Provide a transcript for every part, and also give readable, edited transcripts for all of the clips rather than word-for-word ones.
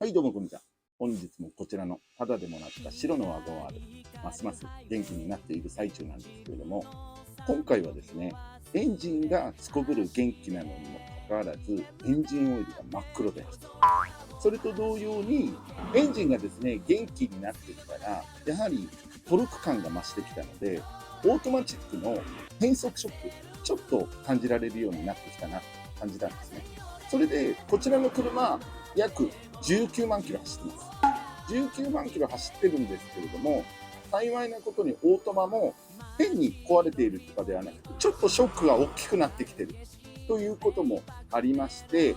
はい、どうもこんにちは。本日もこちらの肌でもらった白のワゴン R、ますます元気になっている最中なんですけれども、今回はですね、エンジンがすこぶる元気なのにもかかわらず、エンジンオイルが真っ黒です。それと同様に、エンジンがですね、元気になってきたら、やはりトルク感が増してきたので、オートマチックの変速ショック、ちょっと感じられるようになってきたなと感じたんですね。それで、こちらの車、約19万キロ走ってます。19万キロ走ってるんですけれども、幸いなことにオートマも変に壊れているとかではなくて、ちょっとショックが大きくなってきてるということもありまして、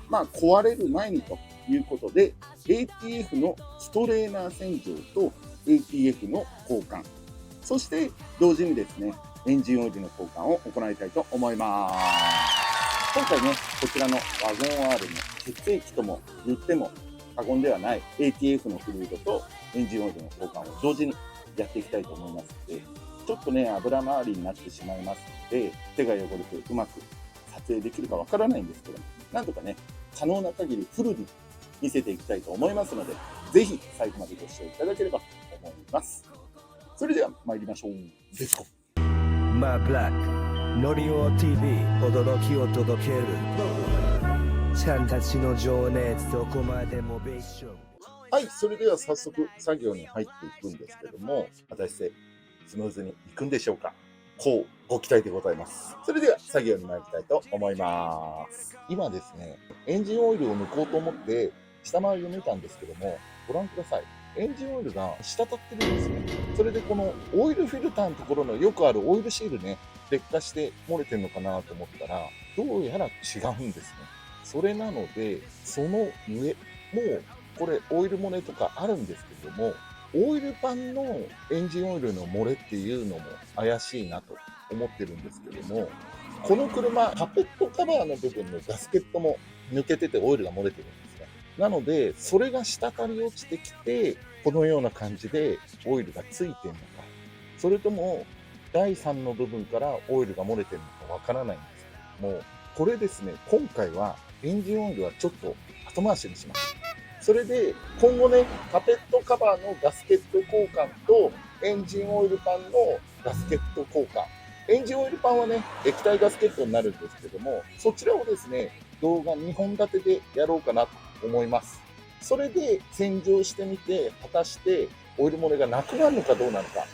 壊れる前にということで、ATF のストレーナー洗浄と ATF の交換、そして同時にですね、エンジンオイルの交換を行いたいと思います。今回ね、こちらのワゴン R の血液とも言っても過言ではない ATF のフルードとエンジンオイルの交換を同時にやっていきたいと思いますので、ちょっとね、油回りになってしまいますので、手が汚れてうまく撮影できるかわからないんですけども、なんとかね、可能な限りフルに見せていきたいと思いますので、ぜひ最後までご視聴いただければと思います。それでは参りましょう。レッツゴー。マーブラックノリオ TV 驚きを届けるちゃんたちの情熱どこまでもベーション。はい、それでは早速作業に入っていくんですけども、果たしてスムーズにいくんでしょうか。こうご期待でございます。それでは作業に参りたいと思います。今ですね、エンジンオイルを抜こうと思って下回りを見たんですけども、ご覧ください。エンジンオイルが滴ってるんですね。それでこのオイルフィルターのところのよくあるオイルシールね、劣化して漏れてるのかなと思ったら、どうやら違うんですね。それなので、その上、もうこれオイル漏れとかあるんですけども、オイルパンのエンジンオイルの漏れっていうのも怪しいなと思ってるんですけども、この車、カペットカバーの部分のガスケットも抜けててオイルが漏れてるんですね。なので、それが滴り落ちてきて、このような感じでオイルがついてるのか、それとも第3の部分からオイルが漏れてるのかわからないんですけども、これですね、今回はエンジンオイルはちょっと後回しにします。それで今後ね、カペットカバーのガスケット交換とエンジンオイルパンのガスケット交換。エンジンオイルパンはね、液体ガスケットになるんですけども、そちらをですね、動画2本立てでやろうかなと思います。それで洗浄してみて、果たしてオイル漏れがなくなるのかどうなのか、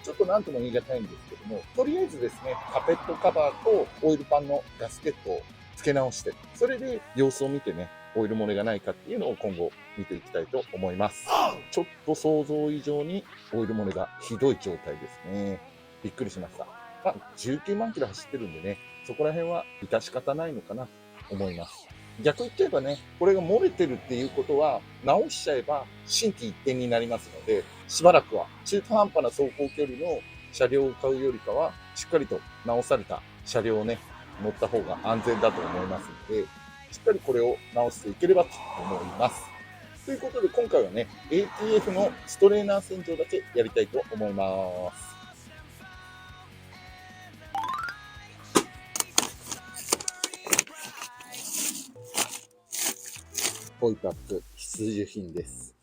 ちょっと何とも言い難いんですけども、とりあえずですね、カペットカバーとオイルパンのガスケットを付け直して、それで様子を見てね、オイル漏れがないかっていうのを今後見ていきたいと思います。ちょっと想像以上にオイル漏れがひどい状態ですね。びっくりしました。19万キロ走ってるんでね、そこら辺は致し方ないのかなと思います。逆言っちゃえばね、これが漏れてるっていうことは、直しちゃえば新規一点になりますので、しばらくは中途半端な走行距離の車両を買うよりかは、しっかりと直された車両をね、乗った方が安全だと思いますので、しっかりこれを直していければと思います。ということで今回はね、ATF のストレーナー洗浄だけやりたいと思います。ポイパック必需品です。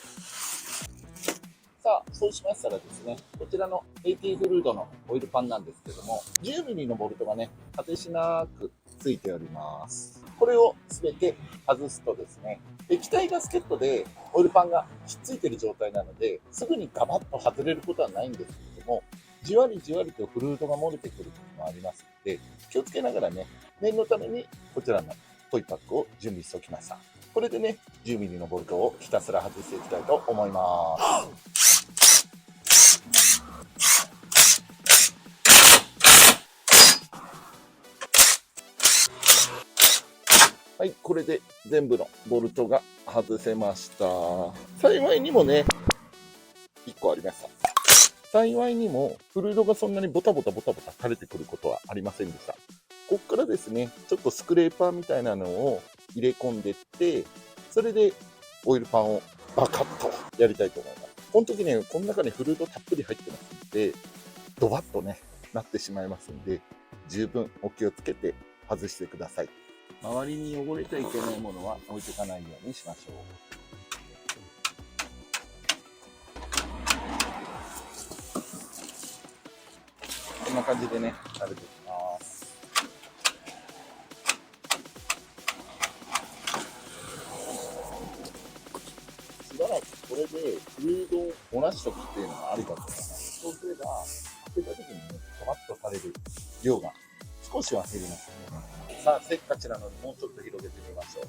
さあ、そうしましたらですね、こちらの AT フルードのオイルパンなんですけども、10mm のボルトがね、果てしなくついております。これを全て外すとですね、液体ガスケットでオイルパンがひっついている状態なので、すぐにガバッと外れることはないんですけれども、じわりじわりとフルードが漏れてくることもありますので、気をつけながらね、念のためにこちらのポイパックを準備しておきました。これでね、10mm のボルトをひたすら外していきたいと思います。はい、これで全部のボルトが外せました。幸いにもね、1個ありました。幸いにも、フルードがそんなにボタボタ垂れてくることはありませんでした。ここからですね、ちょっとスクレーパーみたいなのを入れ込んでって、それでオイルパンをバカッとやりたいと思います。この時ね、この中にフルードたっぷり入ってますので、ドバッとね、なってしまいますので、十分お気をつけて外してください。周りに汚れちゃいけないものは置いていかないようにしましょう。こんな感じでね、食べていきます。しばらくこれでフルードを漏らしとくっていうのがありだと思います。そうすれば、開けた時にね、ドバッとされる量が少しは減りますね。さあ、せっかちなのでもうちょっと広げてみましょう。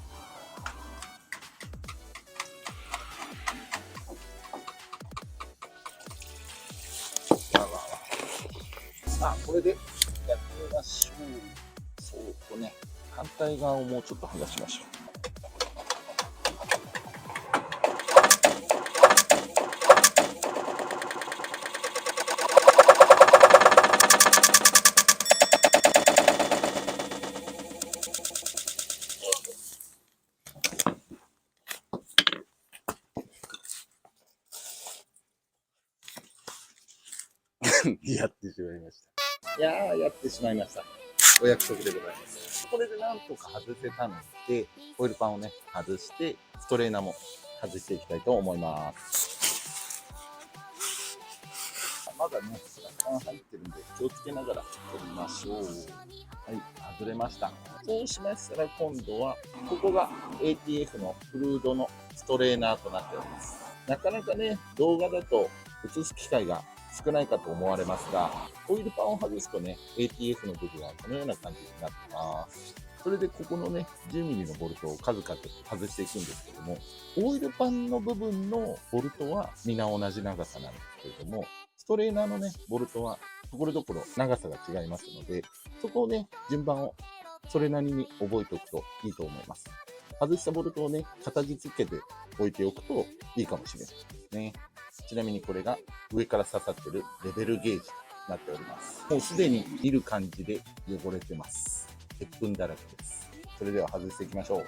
さあ、これでやってみましょう。そうとね、反対側をもうちょっと剥がしましょう。やってしまいました。やってしまいました。お約束でございます。これでなんとか外せたので、オイルパンをね、外して、ストレーナーも外していきたいと思います。まだね、若干入ってるんで、気をつけながら取りましょう。はい、外れました。そうしましたら、今度は、ここが ATF のフルードのストレーナーとなっております。なかなかね、動画だと映す機会が少ないかと思われますが、オイルパンを外すとね、ATF の部分はこのような感じになってます。それでここのね、10ミリのボルトを数々外していくんですけども、オイルパンの部分のボルトは皆同じ長さなんですけれども、ストレーナーのね、ボルトはところどころ長さが違いますので、そこをね、順番をそれなりに覚えておくといいと思います。外したボルトをね、形付けて置いておくといいかもしれないですね。ちなみにこれが上から刺さってるレベルゲージとなっております。もうすでに見る感じで汚れてます。鉄粉だらけです。それでは外していきましょう。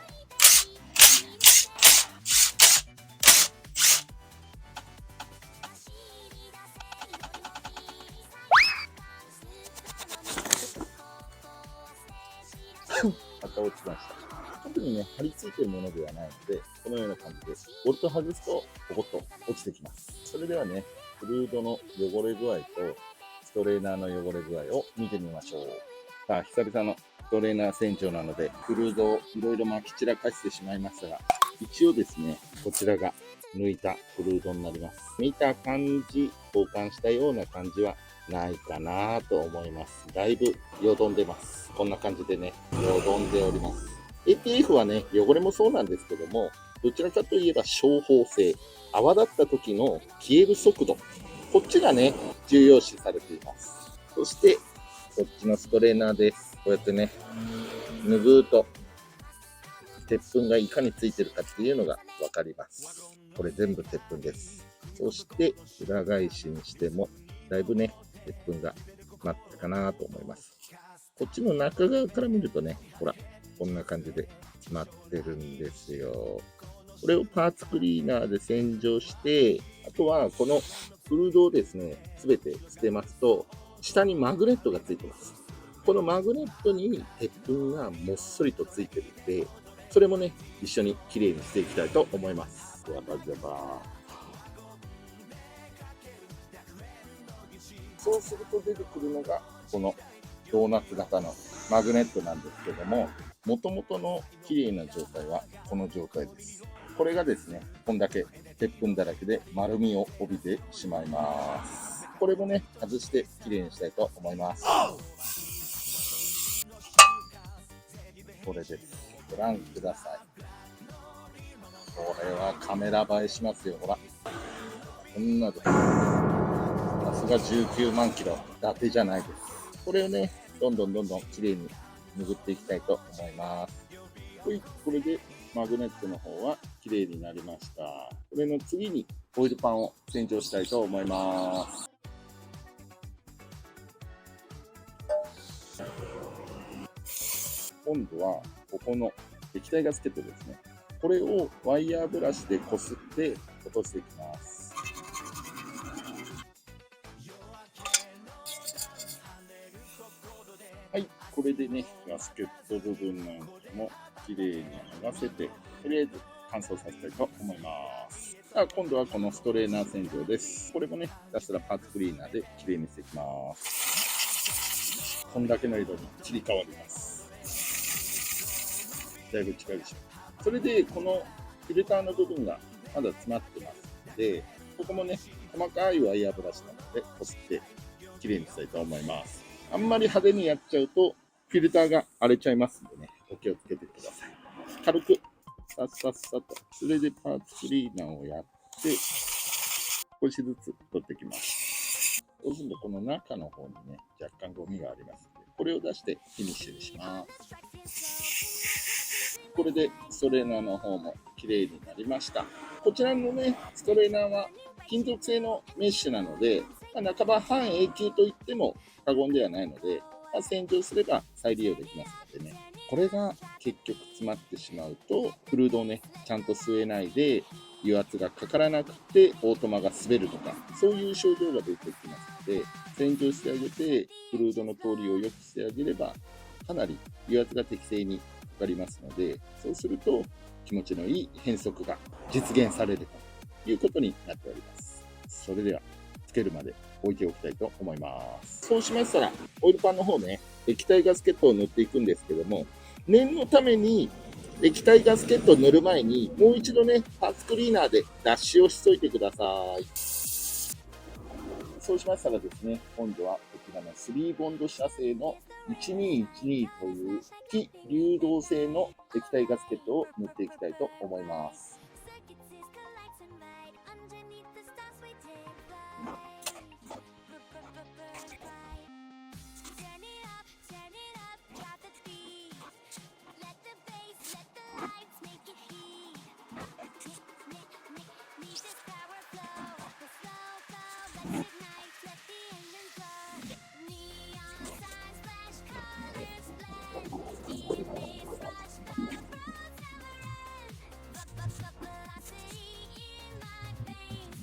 また落ちました。特にね、張り付いているものではないので、このような感じで、ボルト外すと、ポコッと落ちてきます。それではね、フルードの汚れ具合と、ストレーナーの汚れ具合を見てみましょう。さあ、久々のストレーナー洗浄なので、フルードをいろいろ巻き散らかしてしまいましたが、一応ですね、こちらが抜いたフルードになります。見た感じ、交換したような感じはないかなと思います。だいぶよどんでます。こんな感じでね、よどんでおります。ATF はね、汚れもそうなんですけども、どちらかといえば消泡性、泡立った時の消える速度、こっちがね、重要視されています。そして、こっちのストレーナーです。こうやってね、拭うと、鉄粉がいかについてるかっていうのがわかります。これ全部鉄粉です。そして、裏返しにしても、だいぶね、鉄粉が舞ったかなと思います。こっちの中側から見るとね、ほら、こんな感じで舞ってるんですよ。これをパーツクリーナーで洗浄して、あとはこのフルードをですね、すべて捨てますと、下にマグネットがついてます。このマグネットに鉄粉がもっそりとついてるんで、それもね、一緒にきれいにしていきたいと思います。ジャバジャバ。そうすると出てくるのが、このドーナツ型のマグネットなんですけども、元々の綺麗な状態はこの状態です。これがですね、こんだけ鉄粉だらけで丸みを帯びてしまいます。これもね、外して綺麗にしたいと思います。これです。ご覧ください。これはカメラ映えしますよ、ほら。こんなです。さすが19万キロ、伊達じゃないです。これをね、どんどん綺麗に拭っていきたいと思います。はい、これでマグネットの方は綺麗になりました。これの次にオイルパンを洗浄したいと思います。今度はここの液体がつけてですね、これをワイヤーブラシでこすって落としていきます。はい、これでね、ガスケット部分なんかもきれいに剥がせて、とりあえず乾燥させたいと思います。さあ、今度はこのストレーナー洗浄です。これもね、ひたすらパーツクリーナーできれいにしていきます。こんだけの色に切り替わります。だいぶ近いでしょ。それでこのフィルターの部分がまだ詰まってますので、ここもね、細かいワイヤーブラシなのでこすってきれいにしたいと思います。あんまり派手にやっちゃうとフィルターが荒れちゃいますんでね、お気をつけてください。軽くさっさっさと、それでパーツクリーナーをやって少しずつ取ってきます。そうするとこの中の方にね、若干ゴミがありますので、これを出してフィニッシュにします。これでストレーナーの方も綺麗になりました。こちらのね、ストレーナーは金属製のメッシュなので、半ば半永久といっても過言ではないので、洗浄すれば再利用できますのでね。これが結局詰まってしまうと、フルードをね、ちゃんと吸えないで、油圧がかからなくてオートマが滑るとか、そういう症状が出てきますので、洗浄してあげて、フルードの通りを良くしてあげれば、かなり油圧が適正にかかりますので、そうすると気持ちのいい変速が実現されるということになっております。それでは、つけるまで置いておきたいと思います。そうしましたら、オイルパンの方ね、液体ガスケットを塗っていくんですけども、念のために液体ガスケットを塗る前に、もう一度ね、パーツクリーナーで脱脂をしといてください。そうしましたらですね、今度はこちらの3ボンド社製の1212という非流動性の液体ガスケットを塗っていきたいと思います。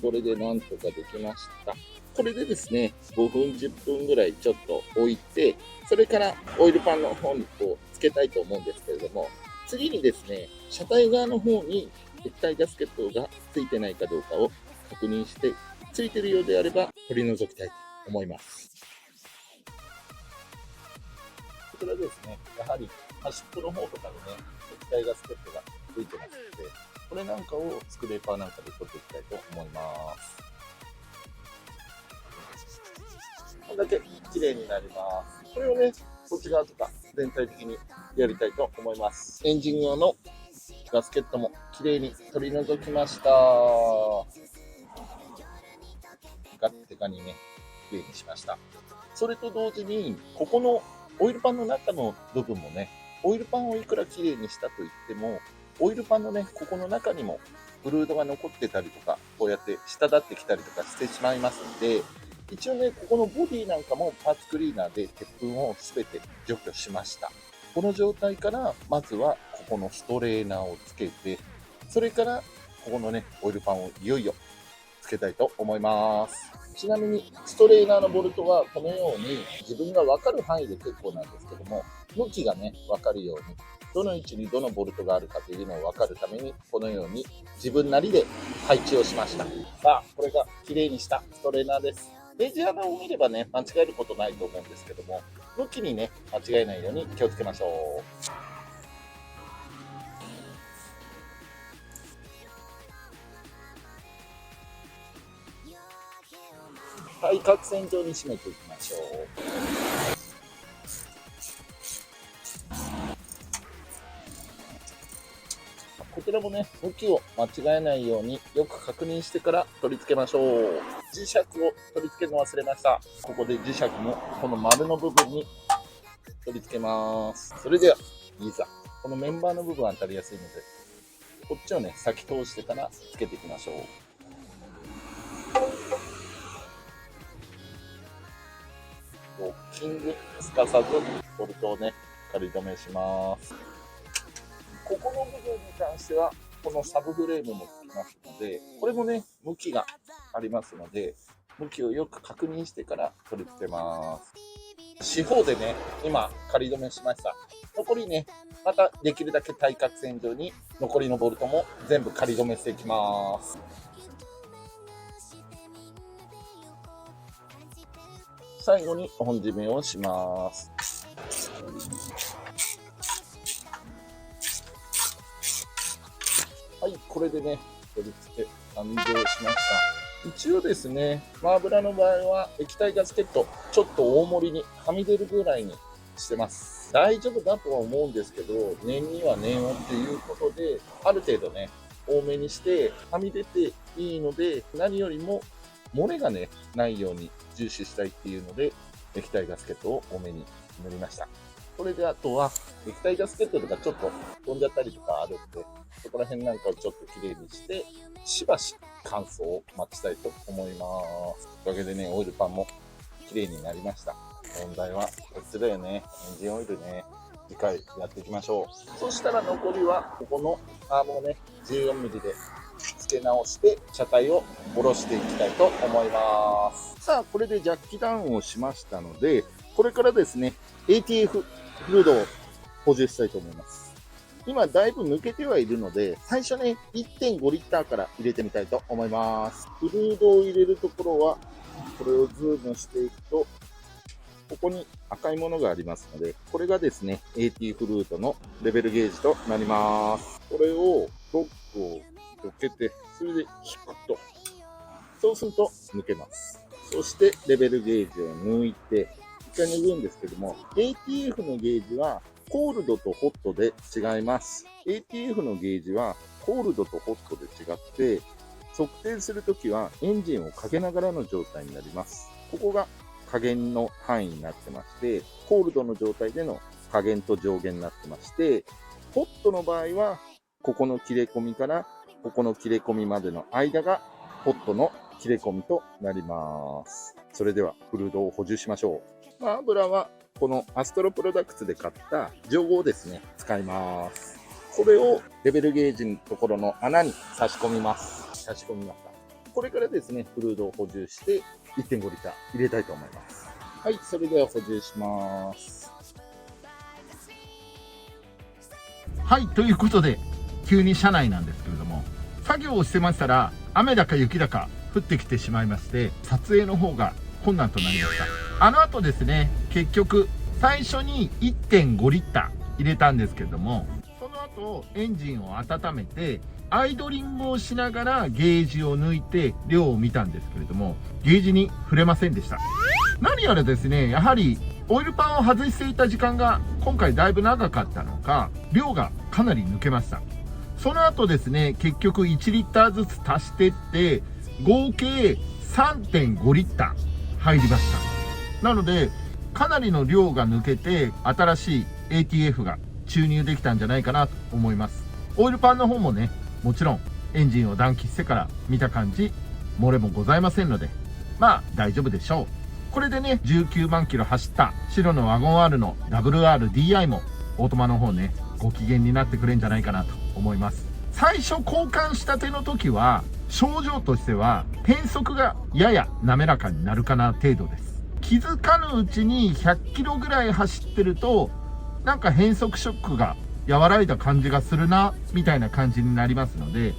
これでなんとかできました。これでですね、5分、10分ぐらいちょっと置いて、それからオイルパンの方にこうつけたいと思うんですけれども、次にですね、車体側の方に液体ガスケットがついてないかどうかを確認して、ついてるようであれば取り除きたいと思います。こちらですね、やはり端っこの方とかにね、液体ガスケットがついてますので、これなんかをスクレーパーなんかで取っていきたいと思います。これだけ綺麗になります。これをね、こっち側とか全体的にやりたいと思います。エンジン側のガスケットも綺麗に取り除きました。ガッテカにね、綺麗にしました。それと同時に、ここのオイルパンの中の部分もね、オイルパンをいくら綺麗にしたといっても、オイルパンのね、ここの中にもフルードが残ってたりとか、こうやって滴ってきたりとかしてしまいますので、一応ね、ここのボディなんかもパーツクリーナーで鉄粉を全て除去しました。この状態から、まずはここのストレーナーをつけて、それからここのね、オイルパンをいよいよつけたいと思います。ちなみにストレーナーのボルトはこのように自分が分かる範囲で結構なんですけども、向きがね、分かるように、どの位置にどのボルトがあるかというのを分かるために、このように自分なりで配置をしました。さあ、これが綺麗にしたストレーナーです。レジ穴を見ればね、間違えることないと思うんですけども、向きにね、間違えないように気をつけましょう。対角線上に締めていきましょう。こちらもね、向きを間違えないようによく確認してから取り付けましょう。磁石を取り付けるの忘れました。ここで磁石もこの丸の部分に取り付けます。それでは、いざ。このメンバーの部分は当たりやすいので、こっちをね、先通してからつけていきましょう。ロッキングすかさずボルトをね、仮止めします。ここの部分に関してはこのサブフレームもつきますので、これもね、向きがありますので、向きをよく確認してから取り付けます。四方でね、今仮止めしました。残りね、またできるだけ対角線上に残りのボルトも全部仮止めしていきます。最後に本締めをします。はい、これでね、取り付け完了しました。一応ですね、マーブラの場合は液体ガスケット、ちょっと大盛りにはみ出るぐらいにしてます。大丈夫だとは思うんですけど、念には念をっていうことで、ある程度ね、多めにしてはみ出ていいので、何よりも漏れがね、ないように重視したいっていうので、液体ガスケットを多めに塗りました。これであとは、液体ガスケットとかちょっと飛んじゃったりとかあるんで、そこら辺なんかをちょっときれいにして、しばし乾燥を待ちたいと思います。おかげでね、オイルパンもきれいになりました。問題はこっちだよね。エンジンオイルね。次回やっていきましょう。そしたら残りは、ここのアームをね、14mm で付け直して、車体を下ろしていきたいと思います。さあ、これでジャッキダウンをしましたので、これからですね、ATF フルードを補充したいと思います。今、だいぶ抜けてはいるので、最初ね、1.5 リッターから入れてみたいと思います。フルードを入れるところは、これをズームしていくと、ここに赤いものがありますので、これがですね、AT フルードのレベルゲージとなります。これを、ロックをどけて、それで引くと。そうすると抜けます。そして、レベルゲージを抜いて、一回抜くんですけども、ATF のゲージは、コールドとホットで違います。ATF のゲージは、コールドとホットで違って、測定するときはエンジンをかけながらの状態になります。ここが加減の範囲になってまして、コールドの状態での加減と上限になってまして、ホットの場合は、ここの切れ込みからここの切れ込みまでの間がホットの切れ込みとなります。それではフルードを補充しましょう。油はこのアストロプロダクツで買った上号をですね、使います。これをレベルゲージのところの穴に差し込みます。差し込みました。これからですね、フルードを補充して 1.5 リッター入れたいと思います。はい、それでは補充します。はい、ということで、急に車内なんですけれども、作業をしてましたら、雨だか雪だか降ってきてしまいまして、撮影の方が困難となりました。あの後ですね、結局、最初に 1.5 リッター入れたんですけれども、その後、エンジンを温めて、アイドリングをしながらゲージを抜いて量を見たんですけれども、ゲージに触れませんでした。何やらですね、やはりオイルパンを外していた時間が今回だいぶ長かったのか、量がかなり抜けました。その後ですね、結局1リッターずつ足してって、合計 3.5 リッター入りました。なので、かなりの量が抜けて、新しい ATF が注入できたんじゃないかなと思います。オイルパンの方もね、もちろんエンジンを暖気してから見た感じ、漏れもございませんので、まあ大丈夫でしょう。これでね、19万キロ走った白のワゴン R の WRDI もオートマの方ね、ご機嫌になってくれんじゃないかなと思います。最初交換したての時は、症状としては変速がやや滑らかになるかな程度です。気づかぬうちに100キロぐらい走ってると、なんか変速ショックが和らいだ感じがするなみたいな感じになりますので、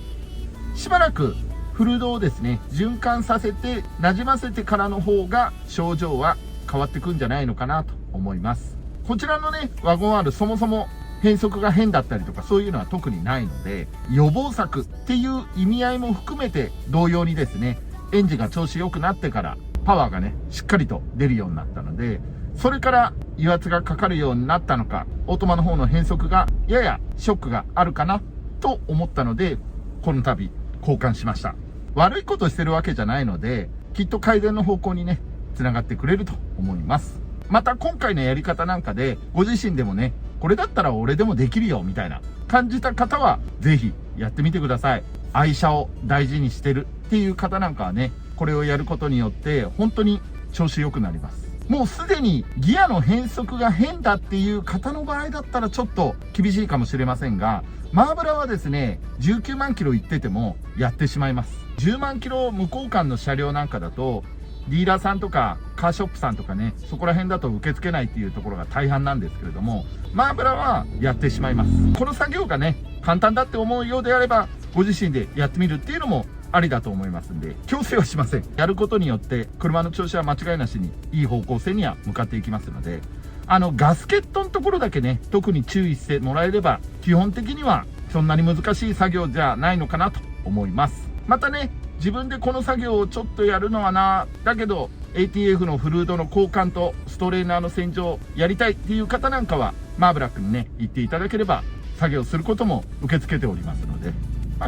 しばらくフルードをですね循環させて馴染ませてからの方が症状は変わってくんじゃないのかなと思います。こちらのねワゴン R、そもそも変速が変だったりとかそういうのは特にないので、予防策っていう意味合いも含めて同様にですね、エンジンが調子良くなってからパワーがねしっかりと出るようになったので、それから油圧がかかるようになったのか、オートマの方の変速がややショックがあるかなと思ったので、この度交換しました。悪いことしてるわけじゃないので、きっと改善の方向にねつながってくれると思います。また今回のやり方なんかでご自身でもね、これだったら俺でもできるよみたいな感じた方はぜひやってみてください。愛車を大事にしてるっていう方なんかはね、これをやることによって本当に調子良くなります。もうすでにギアの変速が変だっていう方の場合だったらちょっと厳しいかもしれませんが、マーブラはですね19万キロ行っててもやってしまいます。10万キロ無交換の車両なんかだとディーラーさんとかカーショップさんとかね、そこら辺だと受け付けないっていうところが大半なんですけれども、マーブラはやってしまいます。この作業がね簡単だって思うようであれば、ご自身でやってみるっていうのもありだと思いますんで、強制はしません。やることによって車の調子は間違いなしにいい方向性には向かっていきますので、ガスケットのところだけね、特に注意してもらえれば、基本的にはそんなに難しい作業じゃないのかなと思います。またね、自分でこの作業をちょっとやるのはな、だけど ATF のフルードの交換とストレーナーの洗浄やりたいっていう方なんかは、マーブラックにね、言っていただければ、作業することも受け付けておりますので、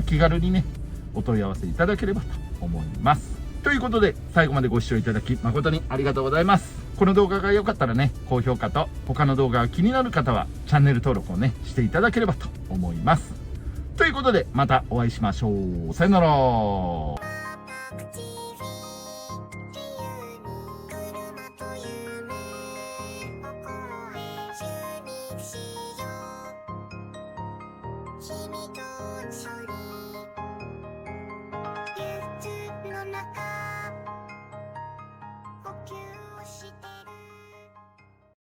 気軽にね、お問い合わせいただければと思います。ということで、最後までご視聴いただき誠にありがとうございます。この動画が良かったらね、高評価と他の動画が気になる方はチャンネル登録をね、していただければと思います。ということで、またお会いしましょう。さよなら。